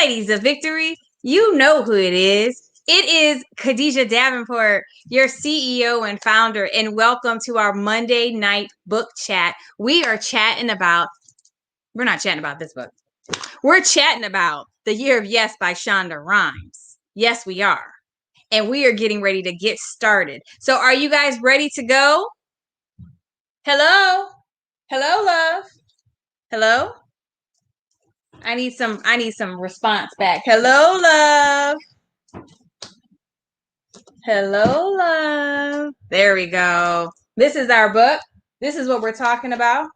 Ladies of Victory, you know who it is. It is Khadijah Davenport, your CEO and founder, and welcome to our Monday night book chat. We're not chatting about this book. We're chatting about The Year of Yes by Shonda Rhimes. Yes, we are. And we are getting ready to get started. So are you guys ready to go? Hello? Hello, love? Hello? I need some response back. Hello, love. Hello, love. There we go. This is our book. This is what we're talking about.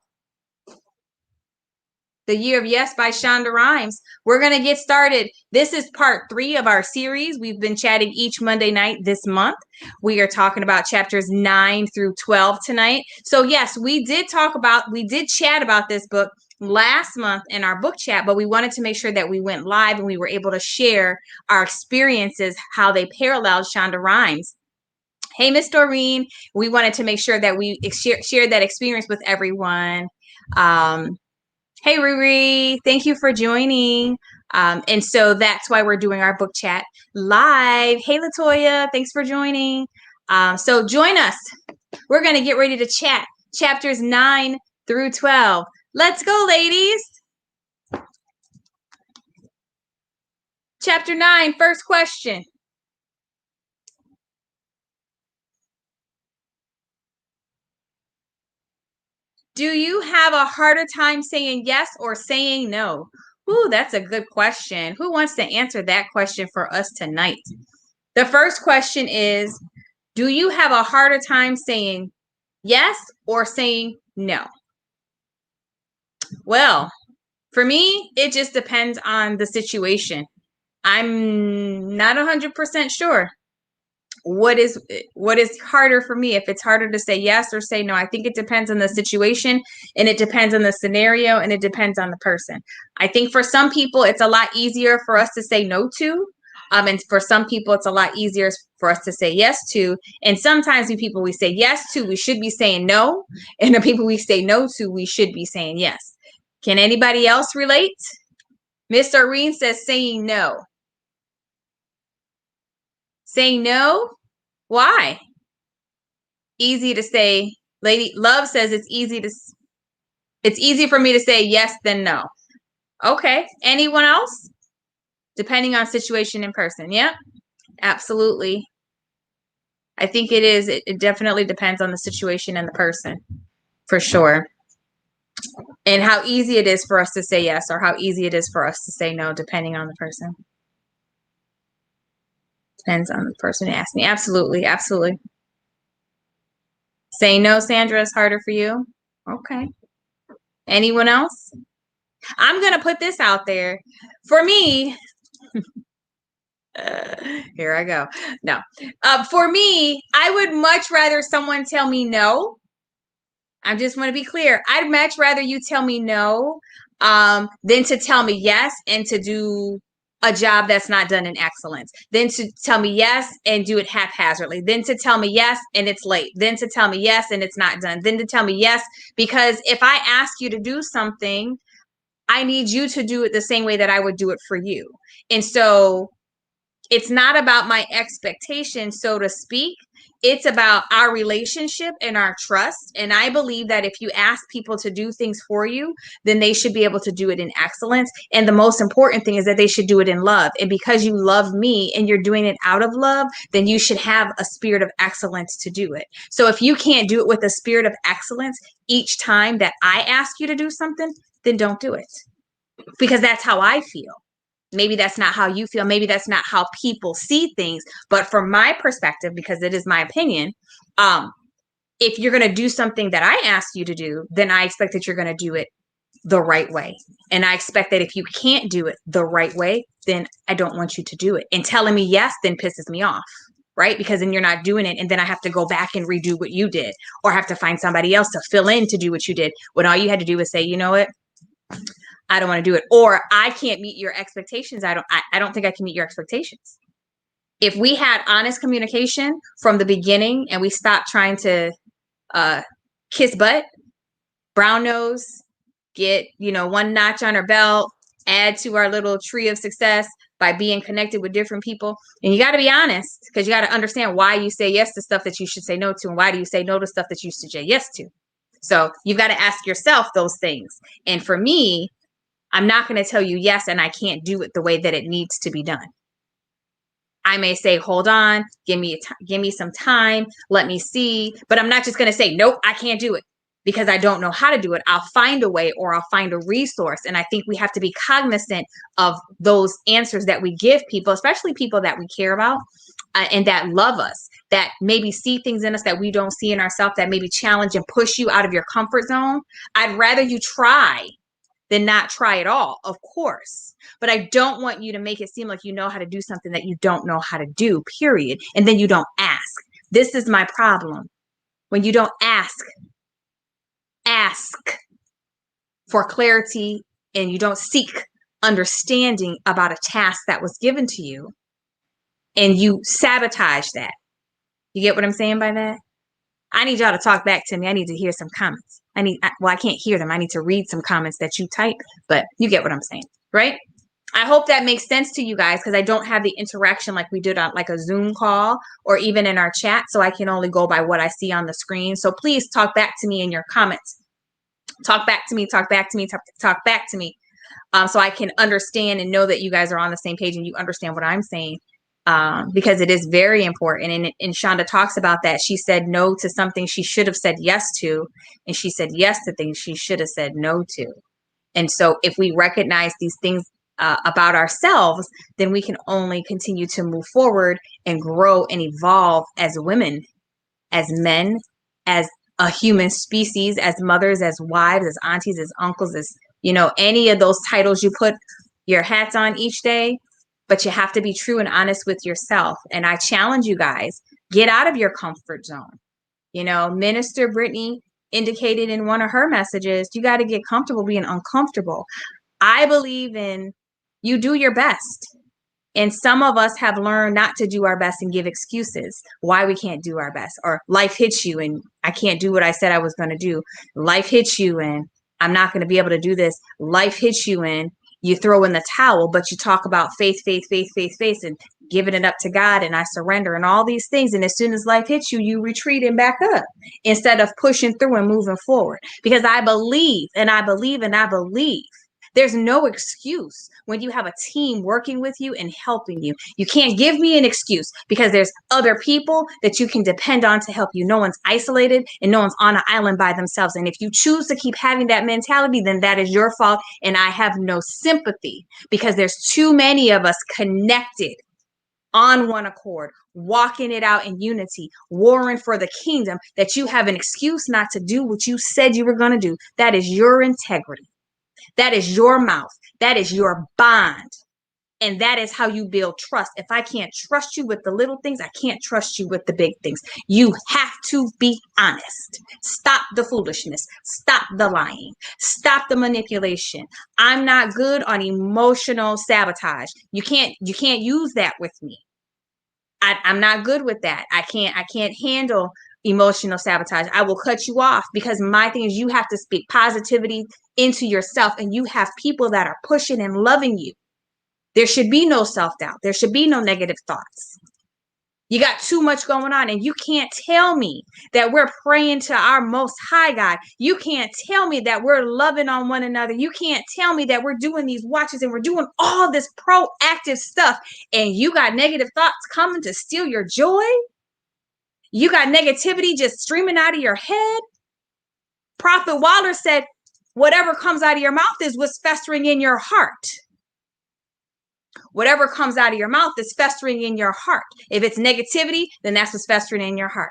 The Year of Yes by Shonda Rhimes. We're going to get started. This is part 3 of our series. We've been chatting each Monday night this month. We are talking about chapters 9 through 12 tonight. So yes, we did chat about this book last month in our book chat, but we wanted to make sure that we went live and we were able to share our experiences, how they paralleled Shonda Rhimes. Hey, Miss Doreen, we wanted to make sure that we share that experience with everyone. Hey, Riri, thank you for joining. And so that's why we're doing our book chat live. Hey, Latoya, thanks for joining. So join us. We're going to get ready to chat chapters 9 through 12. Let's go, ladies. Chapter 9, first question. Do you have a harder time saying yes or saying no? Ooh, that's a good question. Who wants to answer that question for us tonight? The first question is, do you have a harder time saying yes or saying no? Well, for me, it just depends on the situation. I'm not 100% sure what is harder for me, if it's harder to say yes or say no. I think it depends on the situation, and it depends on the scenario, and it depends on the person. I think for some people it's a lot easier for us to say no to, and for some people it's a lot easier for us to say yes to. And sometimes the people we say yes to, we should be saying no, and the people we say no to, we should be saying yes. Can anybody else relate? Miss Doreen says saying no. Saying no? Why? Easy to say. Lady Love says it's easy for me to say yes than no. Okay. Anyone else? Depending on situation and person. Yep. Absolutely. I think it is. It definitely depends on the situation and the person. For sure. And how easy it is for us to say yes or how easy it is for us to say no, depending on the person. Depends on the person asking me. Absolutely. Absolutely. Saying no, Sandra, is harder for you? Okay. Anyone else? I'm going to put this out there. For me, here I go. No. For me, I would much rather someone tell me no. I just want to be clear. I'd much rather you tell me no than to tell me yes and to do a job that's not done in excellence. Then to tell me yes and do it haphazardly. Then to tell me yes and it's late. Then to tell me yes and it's not done. Then to tell me yes, because if I ask you to do something, I need you to do it the same way that I would do it for you. And so it's not about my expectations, so to speak. It's about our relationship and our trust. And I believe that if you ask people to do things for you, then they should be able to do it in excellence. And the most important thing is that they should do it in love. And because you love me and you're doing it out of love, then you should have a spirit of excellence to do it. So if you can't do it with a spirit of excellence each time that I ask you to do something, then don't do it. Because that's how I feel. Maybe that's not how you feel. Maybe that's not how people see things. But from my perspective, because it is my opinion, if you're going to do something that I asked you to do, then I expect that you're going to do it the right way. And I expect that if you can't do it the right way, then I don't want you to do it. And telling me yes then pisses me off, right? Because then you're not doing it. And then I have to go back and redo what you did, or have to find somebody else to fill in to do what you did, when all you had to do was say, you know what? I don't want to do it, or I can't meet your expectations. I don't think I can meet your expectations. If we had honest communication from the beginning and we stopped trying to kiss butt, brown nose, get, one notch on her belt, add to our little tree of success by being connected with different people. And you got to be honest, because you got to understand why you say yes to stuff that you should say no to, and why do you say no to stuff that you should say yes to. So you've got to ask yourself those things. And for me, I'm not going to tell you yes and I can't do it the way that it needs to be done. I may say, hold on, give me some time, let me see. But I'm not just going to say, nope, I can't do it because I don't know how to do it. I'll find a way, or I'll find a resource. And I think we have to be cognizant of those answers that we give people, especially people that we care about and that love us, that maybe see things in us that we don't see in ourselves, that maybe challenge and push you out of your comfort zone. I'd rather you try than not try at all, of course. But I don't want you to make it seem like you know how to do something that you don't know how to do, period. And then you don't ask. This is my problem. When you don't ask for clarity and you don't seek understanding about a task that was given to you and you sabotage that. You get what I'm saying by that? I need y'all to talk back to me. I need to hear some comments. I can't hear them. I need to read some comments that you type, but you get what I'm saying, right? I hope that makes sense to you guys, because I don't have the interaction like we did on like a Zoom call or even in our chat. So I can only go by what I see on the screen. So please talk back to me in your comments. Talk back to me, talk back to me, talk back to me. So I can understand and know that you guys are on the same page and you understand what I'm saying. Because it is very important. And Shonda talks about that. She said no to something she should have said yes to, and she said yes to things she should have said no to. And so if we recognize these things about ourselves, then we can only continue to move forward and grow and evolve as women, as men, as a human species, as mothers, as wives, as aunties, as uncles, as, you know, any of those titles you put your hats on each day. But you have to be true and honest with yourself. And I challenge you guys, get out of your comfort zone. You know, Minister Brittany indicated in one of her messages, you got to get comfortable being uncomfortable. I believe in you do your best. And some of us have learned not to do our best and give excuses why we can't do our best. Or life hits you and I can't do what I said I was going to do. Life hits you and I'm not going to be able to do this. Life hits you and you throw in the towel, but you talk about faith, and giving it up to God, and I surrender and all these things. And as soon as life hits you, you retreat and back up instead of pushing through and moving forward. Because I believe there's no excuse when you have a team working with you and helping you. You can't give me an excuse because there's other people that you can depend on to help you. No one's isolated and no one's on an island by themselves. And if you choose to keep having that mentality, then that is your fault. And I have no sympathy because there's too many of us connected on one accord, walking it out in unity, warring for the kingdom, that you have an excuse not to do what you said you were going to do. That is your integrity. That is your mouth. That is your bond. And that is how you build trust. If I can't trust you with the little things, I can't trust you with the big things. You have to be honest. Stop the foolishness. Stop the lying. Stop the manipulation. I'm not good on emotional sabotage. You can't use that with me. I'm not good with that. I can't handle emotional sabotage. I will cut you off because my thing is you have to speak positivity into yourself, and you have people that are pushing and loving you. There should be no self-doubt. There should be no negative thoughts. You got too much going on, and you can't tell me that we're praying to our most high God. You can't tell me that we're loving on one another. You can't tell me that we're doing these watches and we're doing all this proactive stuff, and you got negative thoughts coming to steal your joy. You got negativity just streaming out of your head. Prophet Waller said, whatever comes out of your mouth is what's festering in your heart. Whatever comes out of your mouth is festering in your heart. If it's negativity, then that's what's festering in your heart.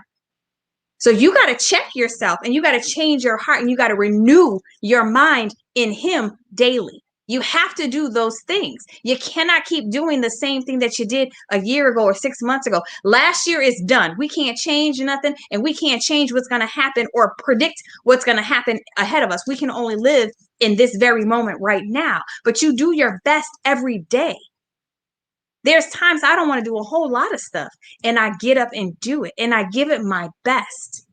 So you got to check yourself, and you got to change your heart, and you got to renew your mind in him daily. You have to do those things. You cannot keep doing the same thing that you did a year ago or 6 months ago. Last year is done. We can't change nothing, and we can't change what's going to happen or predict what's going to happen ahead of us. We can only live in this very moment right now. But you do your best every day. There's times I don't want to do a whole lot of stuff, and I get up and do it, and I give it my best.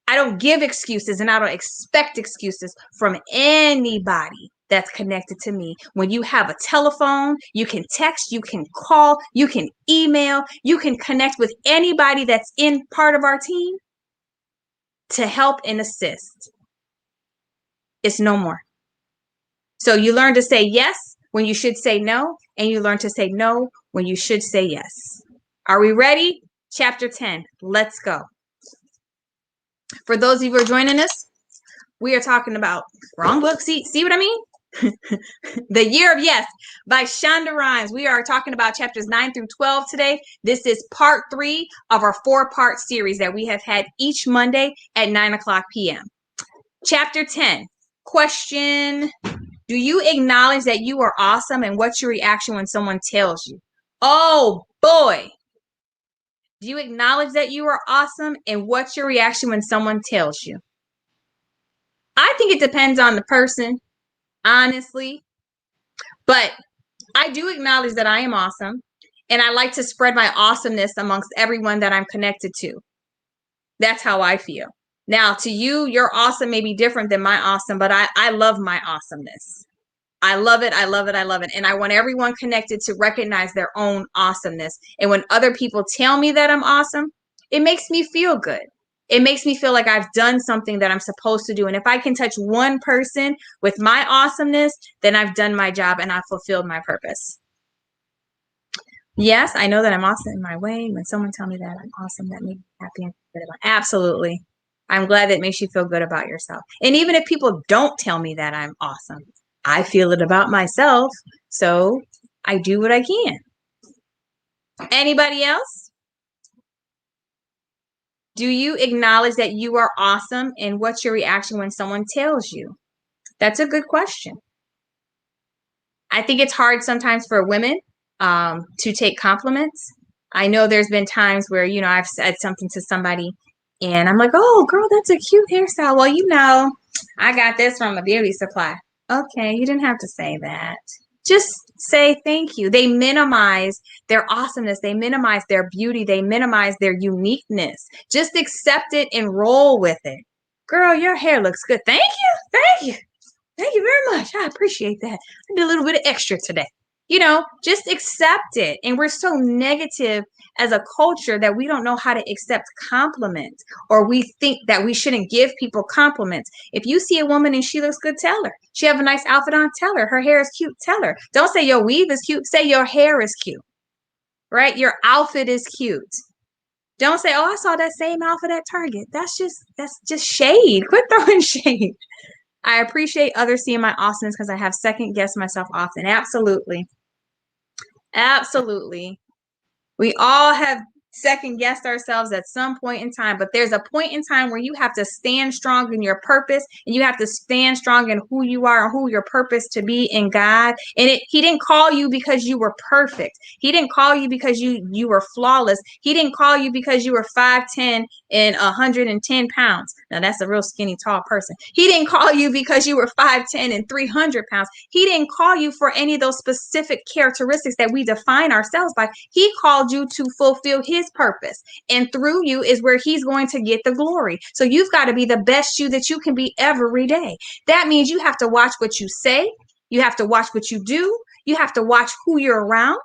I don't give excuses, and I don't expect excuses from anybody that's connected to me. When you have a telephone, you can text, you can call, you can email, you can connect with anybody that's in part of our team to help and assist. It's no more. So you learn to say yes when you should say no, and you learn to say no when you should say yes. Are we ready? Chapter 10. Let's go. For those of you who are joining us, we are talking about wrong book. See what I mean? The Year of Yes by Shonda Rhimes. We are talking about chapters 9 through 12 today. This is part 3 of our 4-part series that we have had each Monday at 9:00 p.m. Chapter 10. Question: do you acknowledge that you are awesome, and what's your reaction when someone tells you? Oh boy. Do you acknowledge that you are awesome, and what's your reaction when someone tells you? I think it depends on the person, honestly. But I do acknowledge that I am awesome, and I like to spread my awesomeness amongst everyone that I'm connected to. That's how I feel. Now, to you, your awesome may be different than my awesome, but I love my awesomeness. I love it. I love it. I love it. And I want everyone connected to recognize their own awesomeness. And when other people tell me that I'm awesome, it makes me feel good. It makes me feel like I've done something that I'm supposed to do. And if I can touch one person with my awesomeness, then I've done my job and I've fulfilled my purpose. Yes, I know that I'm awesome in my way. When someone tells me that I'm awesome, that makes me happy and good about it. Absolutely. I'm glad that makes you feel good about yourself. And even if people don't tell me that I'm awesome, I feel it about myself. So I do what I can. Anybody else? Do you acknowledge that you are awesome, and what's your reaction when someone tells you? That's a good question. I think it's hard sometimes for women to take compliments. I know there's been times where, I've said something to somebody and I'm like, oh, girl, that's a cute hairstyle. Well, I got this from a beauty supply. Okay, you didn't have to say that. Just say thank you. They minimize their awesomeness. They minimize their beauty. They minimize their uniqueness. Just accept it and roll with it. Girl, your hair looks good. Thank you. Thank you. Thank you very much. I appreciate that. I did a little bit of extra today. Just accept it. And we're so negative as a culture that we don't know how to accept compliments, or we think that we shouldn't give people compliments. If you see a woman and she looks good, tell her. She have a nice outfit on, tell her. Her hair is cute, tell her. Don't say your weave is cute. Say your hair is cute, right? Your outfit is cute. Don't say, oh, I saw that same outfit at Target. That's just shade. Quit throwing shade. I appreciate others seeing my awesomeness because I have second guessed myself often. Absolutely. Absolutely. We all have second guessed ourselves at some point in time, but there's a point in time where you have to stand strong in your purpose, and you have to stand strong in who you are and who your purpose to be in God. And he didn't call you because you were perfect. He didn't call you because you were flawless. He didn't call you because you were 5'10" and 110 pounds. Now that's a real skinny, tall person. He didn't call you because you were 5'10" and 300 pounds. He didn't call you for any of those specific characteristics that we define ourselves by. He called you to fulfill his purpose, and through you is where he's going to get the glory. So you've got to be the best you that you can be every day. That means you have to watch what you say, you have to watch what you do, you have to watch who you're around,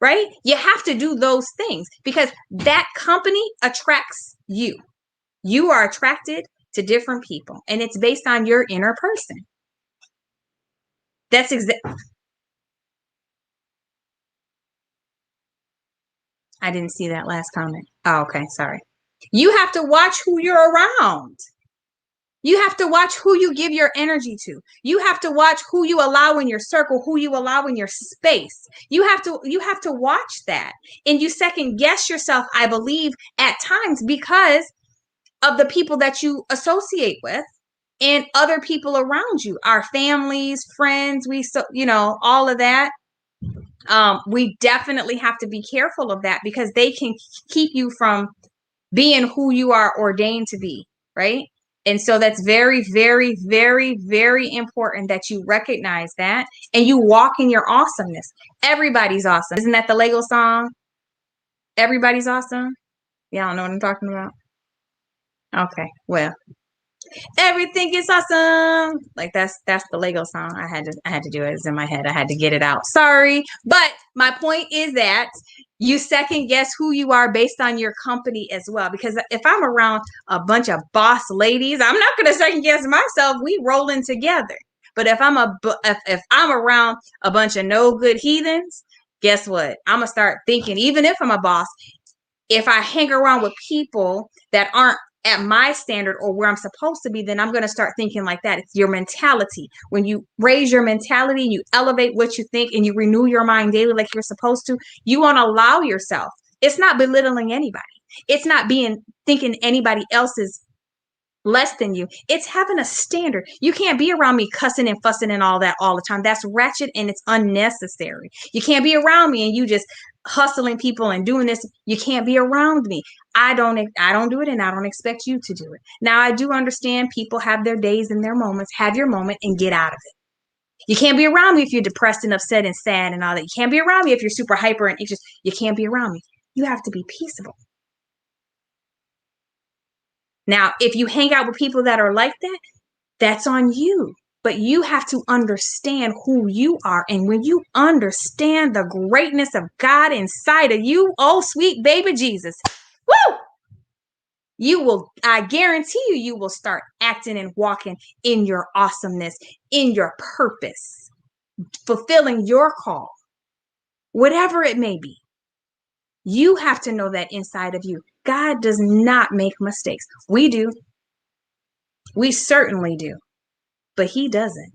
right? You have to do those things because that company attracts you. You are attracted to different people, and it's based on your inner person. That's exactly. I didn't see that last comment. Oh, okay. Sorry. You have to watch who you're around. You have to watch who you give your energy to. You have to watch who you allow in your circle, who you allow in your space. You have to watch that. And you second guess yourself, I believe, at times because of the people that you associate with and other people around you, our families, friends, all of that. We definitely have to be careful of that because they can keep you from being who you are ordained to be, right? And so that's very, very, very, very important that you recognize that and you walk in your awesomeness. Everybody's awesome. Isn't that the Lego song? Everybody's awesome. Yeah, I don't know what I'm talking about. Okay, well, Everything is awesome. Like that's the Lego song. I had to do it. It's in my head. I had to get it out. Sorry. But my point is that you second guess who you are based on your company as well. Because if I'm around a bunch of boss ladies, I'm not going to second guess myself. We rolling together. But if I'm around a bunch of no good heathens, guess what? I'm gonna start thinking, even if I'm a boss, if I hang around with people that aren't at my standard or where I'm supposed to be, then I'm going to start thinking like that. It's your mentality. When you raise your mentality, you elevate what you think, and you renew your mind daily like you're supposed to, you won't allow yourself. It's not belittling anybody. It's not thinking anybody else is less than you. It's having a standard. You can't be around me cussing and fussing and all that all the time. That's ratchet and it's unnecessary. You can't be around me and you just hustling people and doing this. You can't be around me. I don't do it, and I don't expect you to do it. Now, I do understand people have their days and their moments. Have your moment and get out of it. You can't be around me if you're depressed and upset and sad and all that. You can't be around me if you're super hyper and anxious. You can't be around me. You have to be peaceable. Now, if you hang out with people that are like that, that's on you. But you have to understand who you are. And when you understand the greatness of God inside of you, oh, sweet baby Jesus, woo! You will, I guarantee you, you will start acting and walking in your awesomeness, in your purpose, fulfilling your call, whatever it may be. You have to know that inside of you. God does not make mistakes. We do. We certainly do. But he doesn't.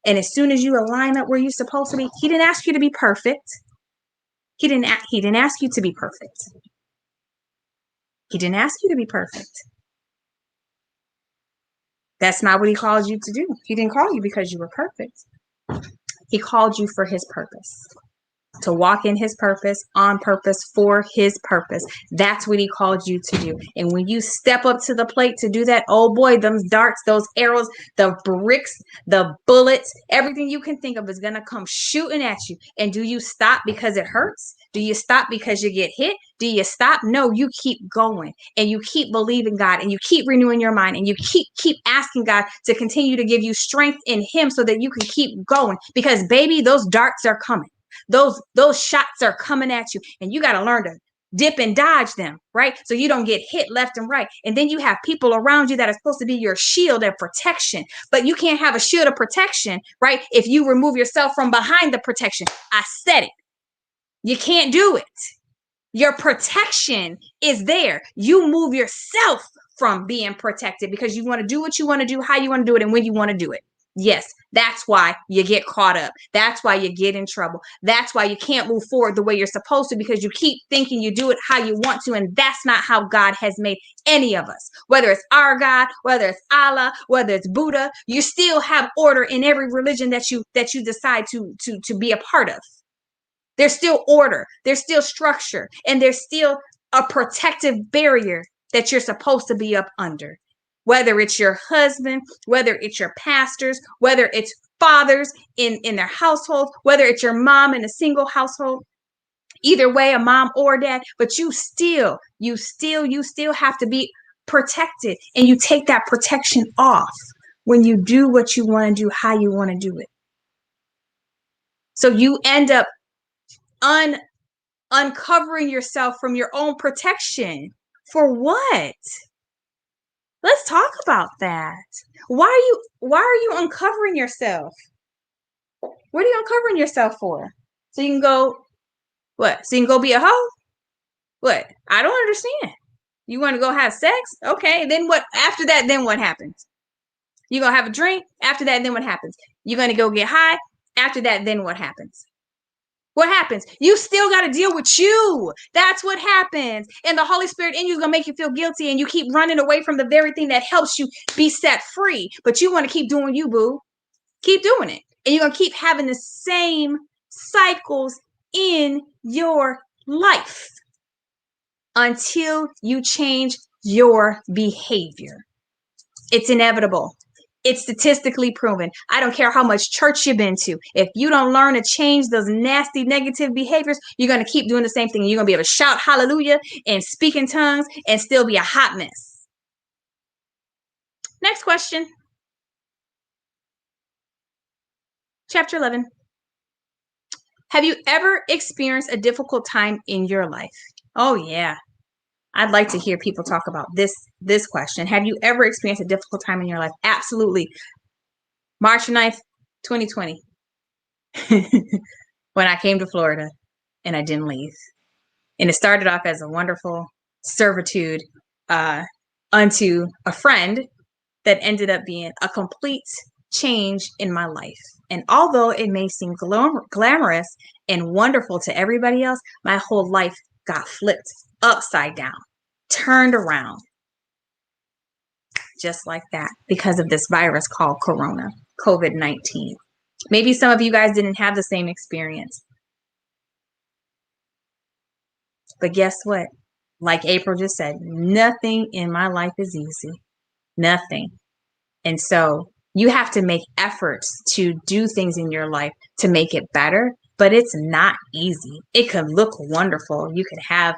And as soon as you align up where you're supposed to be, he didn't ask you to be perfect. He didn't ask you to be perfect. He didn't ask you to be perfect. That's not what he called you to do. He didn't call you because you were perfect. He called you for his purpose. To walk in his purpose, on purpose, for his purpose. That's what he called you to do. And when you step up to the plate to do that, oh boy, those darts, those arrows, the bricks, the bullets, everything you can think of is going to come shooting at you. And do you stop because it hurts? Do you stop because you get hit? Do you stop? No, you keep going and you keep believing God and you keep renewing your mind and you keep asking God to continue to give you strength in him so that you can keep going, because baby, those darts are coming. Those shots are coming at you, and you got to learn to dip and dodge them, right? So you don't get hit left and right. And then you have people around you that are supposed to be your shield and protection, but you can't have a shield of protection, right? If you remove yourself from behind the protection. I said it. You can't do it. Your protection is there. You move yourself from being protected because you want to do what you want to do, how you want to do it, and when you want to do it. Yes, that's why you get caught up. That's why you get in trouble. That's why you can't move forward the way you're supposed to, because you keep thinking you do it how you want to, and that's not how God has made any of us. Whether it's our God, whether it's Allah, whether it's Buddha, you still have order in every religion that you decide to be a part of. There's still order, there's still structure, and there's still a protective barrier that you're supposed to be up under. Whether it's your husband, whether it's your pastors, whether it's fathers in their household, whether it's your mom in a single household, either way, a mom or dad, but you still have to be protected, and you take that protection off when you do what you want to do, how you want to do it. So you end up uncovering yourself from your own protection. For what? Let's talk about that. Why are you uncovering yourself? What are you uncovering yourself for? So you can go, what? So you can go be a hoe? What? I don't understand. You want to go have sex? Okay, then what? After that, then what happens? You gonna have a drink? After that, then what happens? You're gonna go get high? After that, then what happens? What happens? You still got to deal with you. That's what happens. And the Holy Spirit in you is going to make you feel guilty, and you keep running away from the very thing that helps you be set free. But you want to keep doing you, boo. Keep doing it. And you're going to keep having the same cycles in your life until you change your behavior. It's inevitable. It's statistically proven. I don't care how much church you've been to. If you don't learn to change those nasty negative behaviors, you're going to keep doing the same thing. You're going to be able to shout hallelujah and speak in tongues and still be a hot mess. Next question. Chapter 11. Have you ever experienced a difficult time in your life? Oh, yeah. I'd like to hear people talk about this question. Have you ever experienced a difficult time in your life? Absolutely. March 9th, 2020. When I came to Florida and I didn't leave. And it started off as a wonderful servitude unto a friend that ended up being a complete change in my life. And although it may seem glamorous and wonderful to everybody else, my whole life got flipped upside down, turned around, just like that, because of this virus called Corona, COVID-19. Maybe some of you guys didn't have the same experience. But guess what? Like April just said, nothing in my life is easy. Nothing. And so you have to make efforts to do things in your life to make it better, but it's not easy. It could look wonderful. You could have,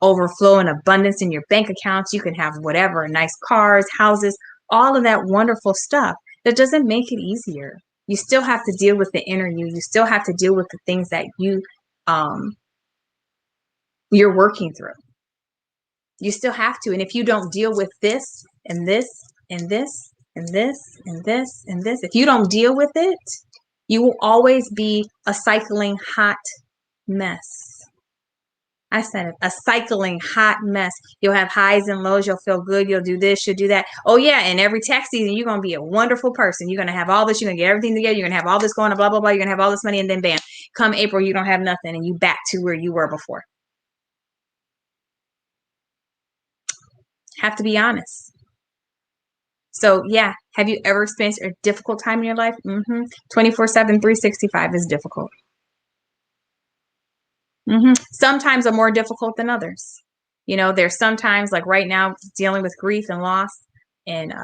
overflow and abundance in your bank accounts. You can have whatever, nice cars, houses, all of that wonderful stuff. That doesn't make it easier. You still have to deal with the inner you. You still have to deal with the things that you're working through. You still have to. And if you don't deal with this and this and this and this and this and this, if you don't deal with it, you will always be a cycling hot mess. I said it, a cycling hot mess. You'll have highs and lows. You'll feel good. You'll do this. You'll do that. Oh, yeah. And every tax season, you're going to be a wonderful person. You're going to have all this. You're going to get everything together. You're going to have all this going on, blah, blah, blah. You're going to have all this money. And then bam, come April, you don't have nothing. And you back to where you were before. Have to be honest. So, yeah. Have you ever experienced a difficult time in your life? 24/7, 365 is difficult. Sometimes are more difficult than others. There's sometimes, like right now, dealing with grief and loss and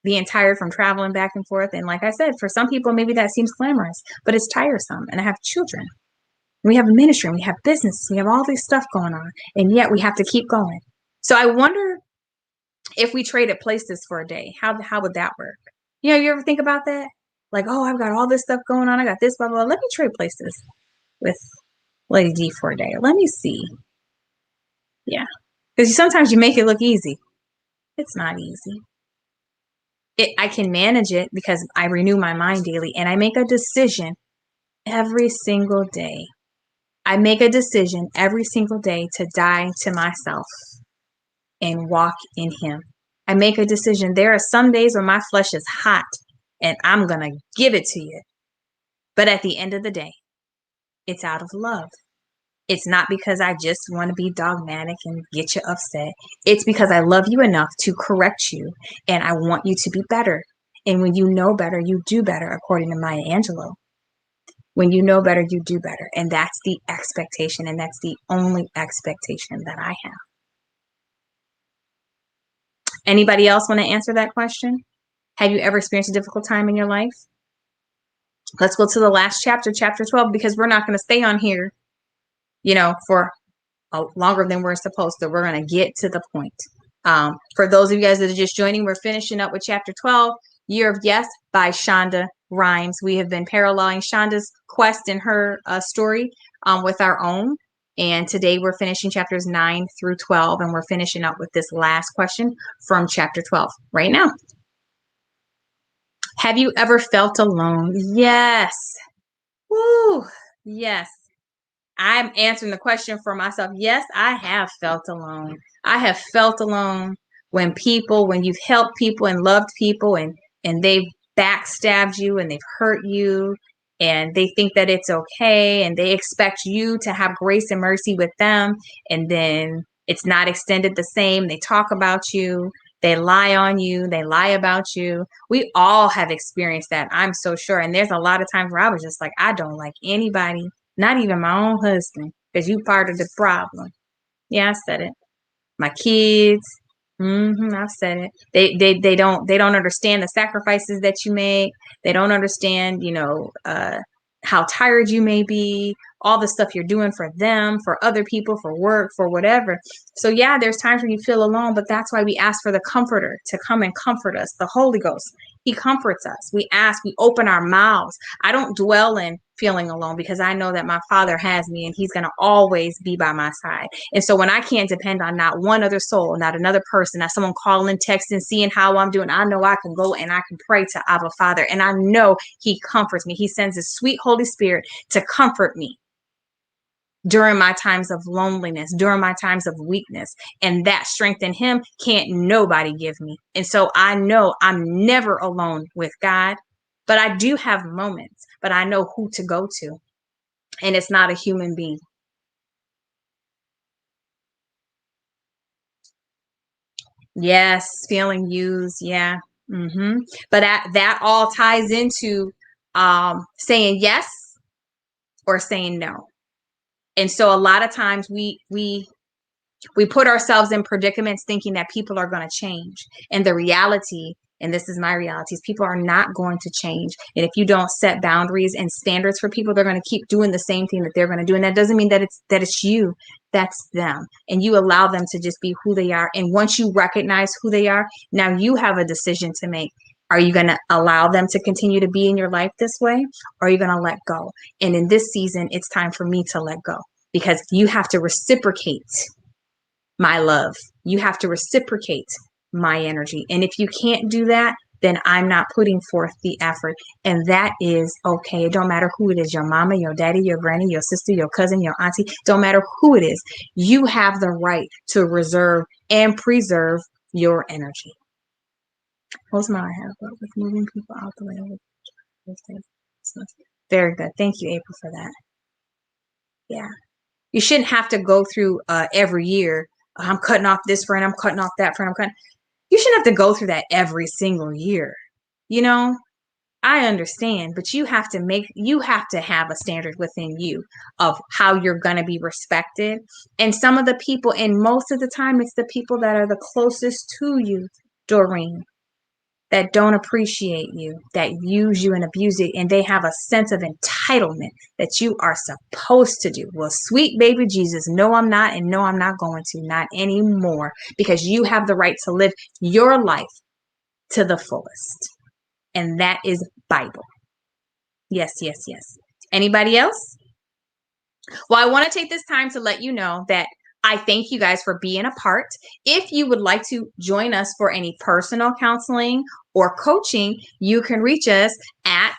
being tired from traveling back and forth. And like I said, for some people, maybe that seems glamorous, but it's tiresome. And I have children. We have a ministry. And we have business. We have all this stuff going on. And yet we have to keep going. So I wonder if we traded places for a day, how would that work? You ever think about that? Like, oh, I've got all this stuff going on. I got this, blah, blah, blah. Let me trade places with Lady D for a day. Let me see. Yeah. Because sometimes you make it look easy. It's not easy. I can manage it because I renew my mind daily and I make a decision every single day. I make a decision every single day to die to myself and walk in Him. I make a decision. There are some days where my flesh is hot and I'm going to give it to you. But at the end of the day, it's out of love. It's not because I just want to be dogmatic and get you upset. It's because I love you enough to correct you and I want you to be better. And when you know better, you do better, according to Maya Angelou. When you know better, you do better. And that's the expectation. And that's the only expectation that I have. Anybody else want to answer that question? Have you ever experienced a difficult time in your life? Let's go to the last chapter, chapter 12, because we're not going to stay on here, for longer than we're supposed to. We're going to get to the point. For those of you guys that are just joining, we're finishing up with chapter 12, Year of Yes by Shonda Rhimes. We have been paralleling Shonda's quest and her story with our own. And today we're finishing chapters 9 through 12, and we're finishing up with this last question from chapter 12 right now. Have you ever felt alone? Yes. Woo. Yes. I'm answering the question for myself. Yes, I have felt alone. I have felt alone when you've helped people and loved people and they've backstabbed you and they've hurt you and they think that it's okay and they expect you to have grace and mercy with them. And then it's not extended the same. They talk about you. They lie on you. They lie about you. We all have experienced that, I'm so sure. And there's a lot of times where I was just like, I don't like anybody, not even my own husband, because you part of the problem. Yeah, I said it. My kids. I've said it. They don't understand the sacrifices that you make. They don't understand, how tired you may be, all the stuff you're doing for them, for other people, for work, for whatever. So yeah, there's times when you feel alone, but that's why we ask for the comforter to come and comfort us, the Holy Ghost. He comforts us. We ask, we open our mouths. I don't dwell in feeling alone because I know that my Father has me and he's going to always be by my side. And so when I can't depend on not one other soul, not another person, not someone calling, texting, seeing how I'm doing, I know I can go and I can pray to Abba Father. And I know he comforts me. He sends his sweet Holy Spirit to comfort me during my times of loneliness, during my times of weakness. And that strength in him can't nobody give me. And so I know I'm never alone with God, but I do have moments, but I know who to go to. And it's not a human being. Yes, feeling used. Yeah. But that all ties into saying yes or saying no. And so a lot of times we put ourselves in predicaments thinking that people are going to change. And the reality, and this is my reality, is people are not going to change. And if you don't set boundaries and standards for people, they're going to keep doing the same thing that they're going to do. And that doesn't mean that it's you, that's them. And you allow them to just be who they are. And once you recognize who they are, now you have a decision to make. Are you going to allow them to continue to be in your life this way? Or are you going to let go? And in this season, it's time for me to let go because you have to reciprocate my love. You have to reciprocate my energy. And if you can't do that, then I'm not putting forth the effort. And that is okay. It don't matter who it is, your mama, your daddy, your granny, your sister, your cousin, your auntie, don't matter who it is. You have the right to reserve and preserve your energy. What's my have with moving people out the way? Very good. Thank you, April, for that. Yeah. You shouldn't have to go through every year. I'm cutting off this friend. I'm cutting off that friend. You shouldn't have to go through that every single year. You know, I understand, but you have to have a standard within you of how you're going to be respected. And some of the people, and most of the time, it's the people that are the closest to you, Doreen, that don't appreciate you, that use you and abuse it, and they have a sense of entitlement that you are supposed to do. Well, sweet baby Jesus, no, I'm not, and no, I'm not going to, not anymore, because you have the right to live your life to the fullest. And that is Bible. Yes, yes, yes. Anybody else? Well, I want to take this time to let you know that I thank you guys for being a part. If you would like to join us for any personal counseling or coaching, you can reach us at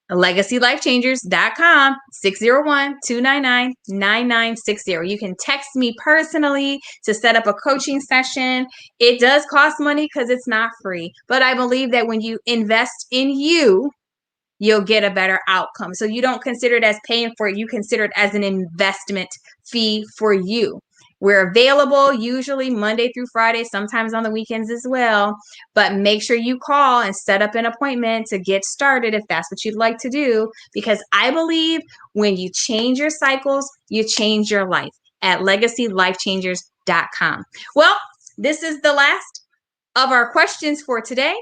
LegacyLifeChangers.com 601-299-9960. You can text me personally to set up a coaching session. It does cost money because it's not free, but I believe that when you invest in you, you'll get a better outcome. So you don't consider it as paying for it. You consider it as an investment fee for you. We're available usually Monday through Friday, sometimes on the weekends as well. But make sure you call and set up an appointment to get started if that's what you'd like to do. Because I believe when you change your cycles, you change your life at LegacyLifeChangers.com. Well, this is the last of our questions for today.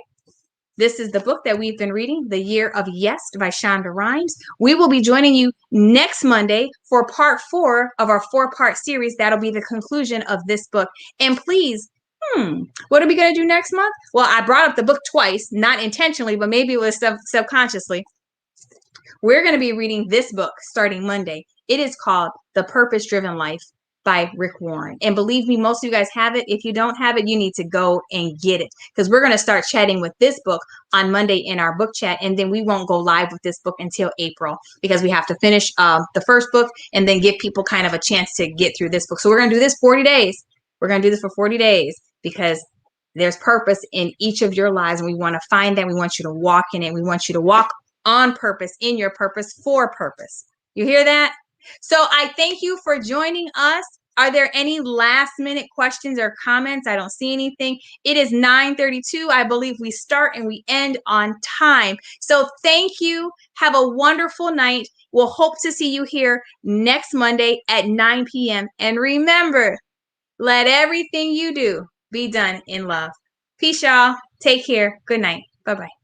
This is the book that we've been reading, The Year of Yes by Shonda Rhimes. We will be joining you next Monday for part 4 of our 4-part series. That'll be the conclusion of this book. And please, what are we going to do next month? Well, I brought up the book twice, not intentionally, but maybe it was subconsciously. We're going to be reading this book starting Monday. It is called The Purpose Driven Life by Rick Warren. And believe me, most of you guys have it. If you don't have it, you need to go and get it, because we're going to start chatting with this book on Monday in our book chat. And then we won't go live with this book until April, because we have to finish the first book and then give people kind of a chance to get through this book. So we're going to do this 40 days. We're going to do this for 40 days because there's purpose in each of your lives. And we want to find that. We want you to walk in it. We want you to walk on purpose, in your purpose, for purpose. You hear that? So I thank you for joining us. Are there any last minute questions or comments? I don't see anything. It is 9:32. I believe we start and we end on time. So thank you. Have a wonderful night. We'll hope to see you here next Monday at 9 p.m. And remember, let everything you do be done in love. Peace, y'all. Take care. Good night. Bye-bye.